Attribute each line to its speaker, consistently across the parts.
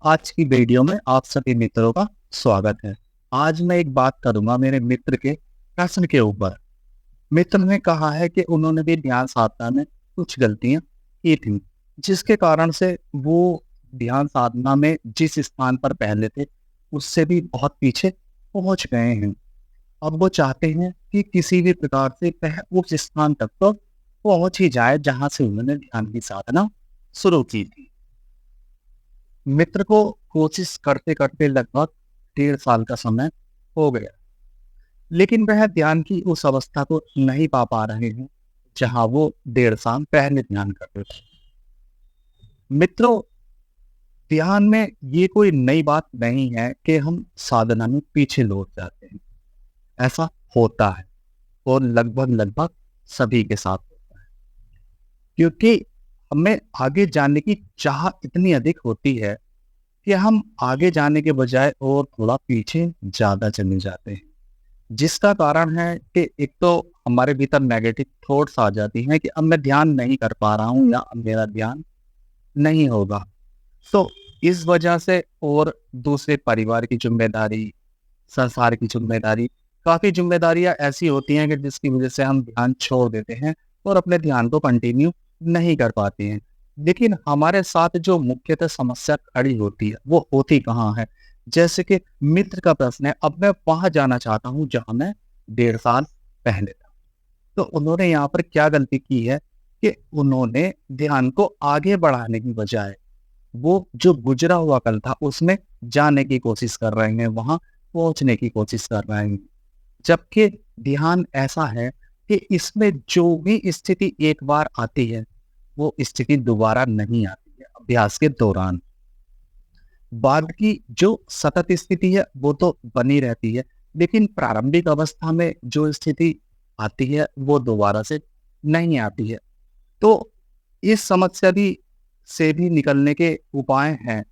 Speaker 1: आज की वीडियो में आप सभी मित्रों का स्वागत है। आज मैं एक बात करूंगा मेरे मित्र के प्रश्न के ऊपर। मित्र ने कहा है कि उन्होंने भी ध्यान साधना में कुछ गलतियां की थी, जिसके कारण से वो ध्यान साधना में जिस स्थान पर पहले थे, उससे भी बहुत पीछे पहुंच गए हैं। अब वो चाहते हैं कि किसी भी प्रकार से वह उस स्थान तक तो पहुंच ही जाए जहां से उन्होंने ध्यान की साधना शुरू की थी। मित्र को कोशिश करते करते लगभग 1.5 साल का समय हो गया, लेकिन वह ध्यान की उस अवस्था को नहीं पा पा रहे हैं जहां वो 1.5 साल पहले ध्यान करते थे। मित्रों, ध्यान में ये कोई नई बात नहीं है कि हम साधना में पीछे लौट जाते हैं। ऐसा होता है और लगभग लगभग सभी के साथ होता है, क्योंकि हमें आगे जाने की चाह इतनी अधिक होती है कि हम आगे जाने के बजाय और थोड़ा पीछे ज़्यादा चले जाते हैं। जिसका कारण है कि एक तो हमारे भीतर नेगेटिव थॉट्स आ जाती हैं कि अब मैं ध्यान नहीं कर पा रहा हूँ या अब मेरा ध्यान नहीं होगा। तो इस वजह से और दूसरे परिवार की ज़िम्मेदारी, संसार की ज़िम्मेदारी, काफ़ी ज़िम्मेदारियाँ ऐसी होती हैं कि जिसकी वजह से हम ध्यान छोड़ देते हैं और अपने ध्यान को कंटिन्यू नहीं कर पाते हैं। लेकिन हमारे साथ जो मुख्यतः समस्या खड़ी होती है, वो होती कहाँ है? जैसे कि मित्र का प्रश्न है, अब मैं वहाँ जाना चाहता हूँ जहाँ मैं 1.5 साल पहले था। तो उन्होंने यहाँ पर क्या गलती की है कि उन्होंने ध्यान को आगे बढ़ाने की बजाय वो जो गुजरा हुआ कल था उसमें जाने की कोशिश कर रहे हैं, वहां पहुंचने की कोशिश कर रहे हैं। जबकि ध्यान ऐसा है कि इसमें जो भी स्थिति एक बार आती है, वो स्थिति दोबारा नहीं आती है अभ्यास के दौरान। बाद की जो सतत स्थिति है वो तो बनी रहती है, लेकिन प्रारंभिक अवस्था में जो स्थिति आती है वो दोबारा से नहीं आती है। तो इस समस्या भी से भी निकलने के उपाय हैं,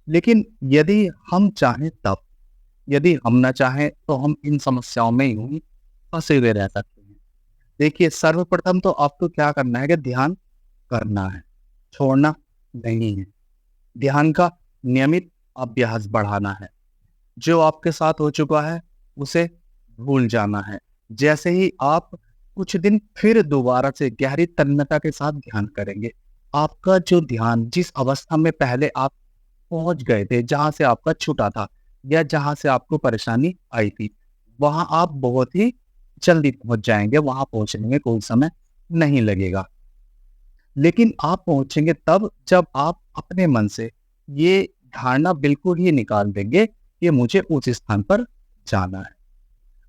Speaker 1: लेकिन यदि हम चाहें तब, यदि हम ना चाहें तो हम इन समस्याओं में यूं ही फंसे हुए रह सकते हैं। देखिए, सर्वप्रथम तो आपको क्या करना है कि ध्यान करना है, छोड़ना नहीं है। ध्यान का नियमित अभ्यास बढ़ाना है। जो आपके साथ हो चुका है उसे भूल जाना है। जैसे ही आप कुछ दिन फिर दोबारा से गहरी तन्मयता के साथ ध्यान करेंगे, आपका जो ध्यान जिस अवस्था में पहले आप पहुंच गए थे, जहां से आपका छूटा था या जहां से आपको परेशानी आई थी, वहां आप बहुत ही जल्दी पहुंच जाएंगे। वहां पहुंचने में कोई समय नहीं लगेगा। लेकिन आप पहुंचेंगे तब जब आप अपने मन से ये धारणा बिल्कुल ही निकाल देंगे कि मुझे उस स्थान पर जाना है।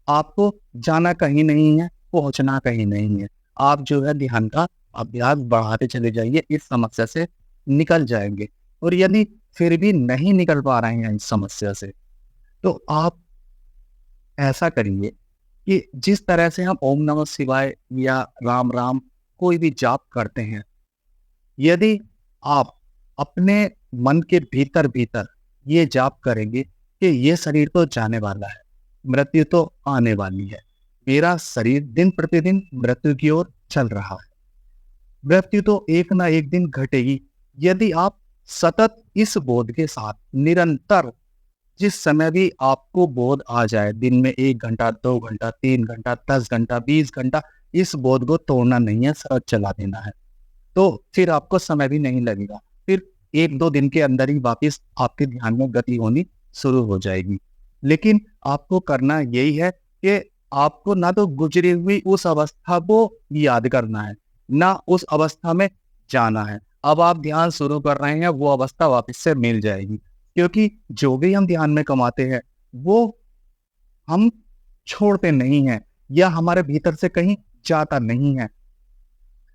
Speaker 1: आपको जाना कहीं नहीं है, पहुंचना कहीं नहीं है। आप जो है ध्यान का अभ्यास बढ़ाते चले जाइए, इस समस्या से निकल जाएंगे। और यदि फिर भी नहीं निकल पा रहे हैं इस समस्या से, तो आप ऐसा करिए कि जिस तरह से हम ओम नमः शिवाय या राम राम कोई भी जाप करते हैं, यदि आप अपने मन के भीतर भीतर ये जाप करेंगे कि ये शरीर तो जाने वाला है, मृत्यु तो आने वाली है, मेरा शरीर दिन प्रतिदिन मृत्यु की ओर चल रहा है, मृत्यु तो एक ना एक दिन घटेगी। यदि आप सतत इस बोध के साथ निरंतर, जिस समय भी आपको बोध आ जाए, दिन में 1 घंटा, 2 घंटा, 3 घंटा, 10 घंटा, 20 घंटा, इस बोध को तोड़ना नहीं है, सतत चला देना है। तो फिर आपको समय भी नहीं लगेगा। फिर 1-2 दिन के अंदर ही वापस आपके ध्यान में गति होनी शुरू हो जाएगी। लेकिन आपको करना यही है कि आपको ना तो गुजरी हुई उस अवस्था को याद करना है, ना उस अवस्था में जाना है। अब आप ध्यान शुरू कर रहे हैं, वो अवस्था वापस से मिल जाएगी। क्योंकि जो भी हम ध्यान में कमाते हैं, वो हम छोड़ते नहीं हैं या हमारे भीतर से कहीं जाता नहीं है।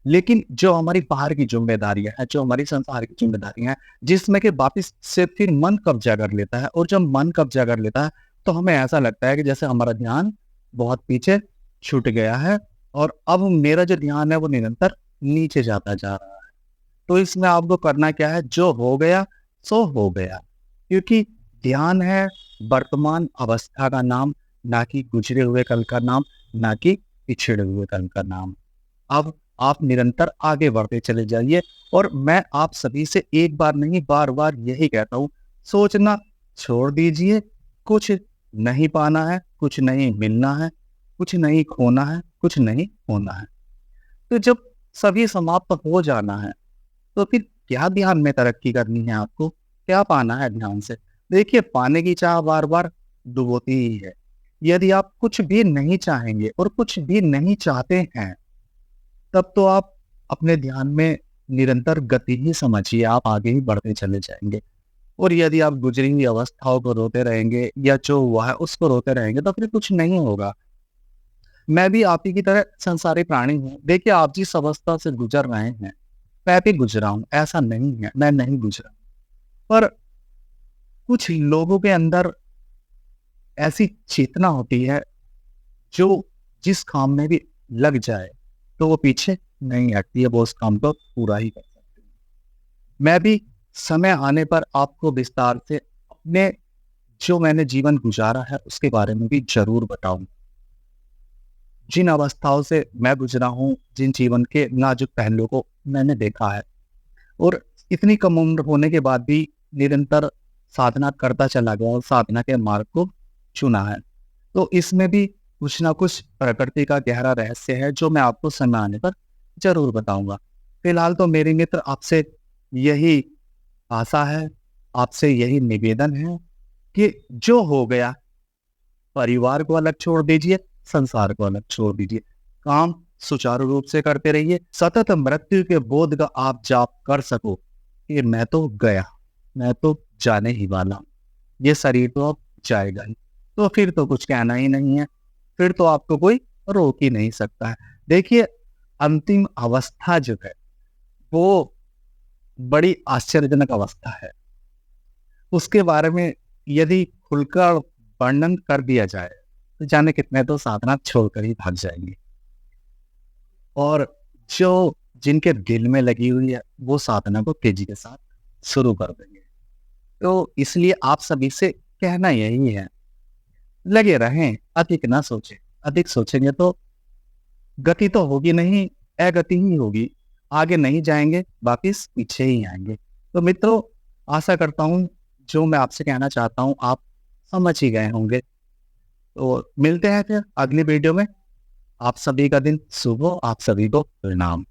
Speaker 1: लेकिन जो हमारी बाहर की ज़िम्मेदारियाँ हैं, जो हमारी संसार की ज़िम्मेदारियाँ हैं, जिसमें कि वापस से फिर मन कब्ज़ा कर लेता है, और जब मन कब्ज़ा कर लेता है, तो हमें ऐसा लगता है कि जैसे हमारा ध्यान बहुत पीछे छूट गया है और अब मेरा जो ध्यान है वो निरंतर नीचे जाता जा रहा है। तो इसमें आपको करना क्या है? जो हो गया सो हो गया। क्योंकि ध्यान है वर्तमान अवस्था का नाम, ना कि गुजरे हुए कल का नाम, ना कि पिछड़े हुए कल का नाम। अब आप निरंतर आगे बढ़ते चले जाइए। और मैं आप सभी से एक बार नहीं बार-बार यही कहता हूँ सोचना छोड़ दीजिए। कुछ नहीं पाना है, कुछ नहीं मिलना है, कुछ नहीं खोना है, कुछ नहीं होना है। तो जब सभी समाप्त हो जाना है, तो फिर क्या ध्यान में तरक्की करनी है आपको? क्या पाना है ध्यान से? देखिए, पाने की चाह बार-बार डुबोती ही है। यदि आप कुछ भी नहीं चाहेंगे और कुछ भी नहीं चाहते हैं, तब तो आप अपने ध्यान में निरंतर गति ही समझिए, आप आगे ही बढ़ते चले जाएँगे। और यदि आप गुज़री हुई अवस्थाओं को रोते रहेंगे या जो हुआ है उसको रोते रहेंगे, तो फिर कुछ नहीं होगा। मैं भी आप ही की तरह संसारी प्राणी हूँ। देखिए, आप जिस अवस्था से गुज़र रहे हैं, मैं भी गुज़रा हूँ, ऐसा नहीं है, मैं नहीं गुज़रा। पर कुछ लोगों के अंदर ऐसी चेतना होती है, जो जिस काम में भी लग जाए, तो वो पीछे नहीं हटती है, वो उस काम को पूरा ही कर सकती है। मैं भी समय आने पर आपको विस्तार से अपने जो मैंने जीवन गुज़ारा है, उसके बारे में भी ज़रूर बताऊँगा। जिन अवस्थाओं से मैं गुज़रा हूँ, जिन जीवन के नाज़ुक पहलुओं को मैंने देखा है और इतनी कम उम्र होने के बाद भी निरंतर साधना करता चला गया और साधना के मार्ग को चुना है। तो इसमें भी कुछ ना कुछ प्रकृति का गहरा रहस्य है, जो मैं आपको समय आने पर ज़रूर बताऊँगा। फिलहाल तो मेरे मित्र आपसे यही आशा है, आपसे यही निवेदन है कि जो हो गया, परिवार को अलग छोड़ दीजिए, संसार को अलग छोड़ दीजिए। काम सुचारू रूप से करते रहिए। सतत मृत्यु के बोध का आप जाप कर सको कि मैं तो गया, मैं तो जाने ही वाला हूँ। ये शरीर तो अब जाएगा ही। तो फिर तो कुछ कहना ही नहीं है। फिर तो आपको कोई रोक ही नहीं सकता है। देखिए, अंतिम अवस्था जो है, वो बड़ी आश्चर्यजनक अवस्था है। उसके बारे में यदि खुलकर वर्णन कर दिया जाए, तो जाने कितने तो साधना छोड़कर ही भाग जाएँगे। और जो जिनके दिल में लगी हुई है, वो साधना को तेज़ी के साथ शुरू कर देंगे। तो इसलिए आप सभी से कहना यही है, लगे रहें, अधिक ना सोचें। अधिक सोचेंगे तो गति तो होगी नहीं, अगति ही होगी। आगे नहीं जाएँगे, वापिस पीछे ही आएँगे। तो मित्रों, आशा करता हूँ, जो मैं आपसे कहना चाहता हूँ, आप समझ ही गए होंगे। तो मिलते हैं फिर अगली वीडियो में। आप सभी का दिन शुभ हो, आप सभी को प्रणाम।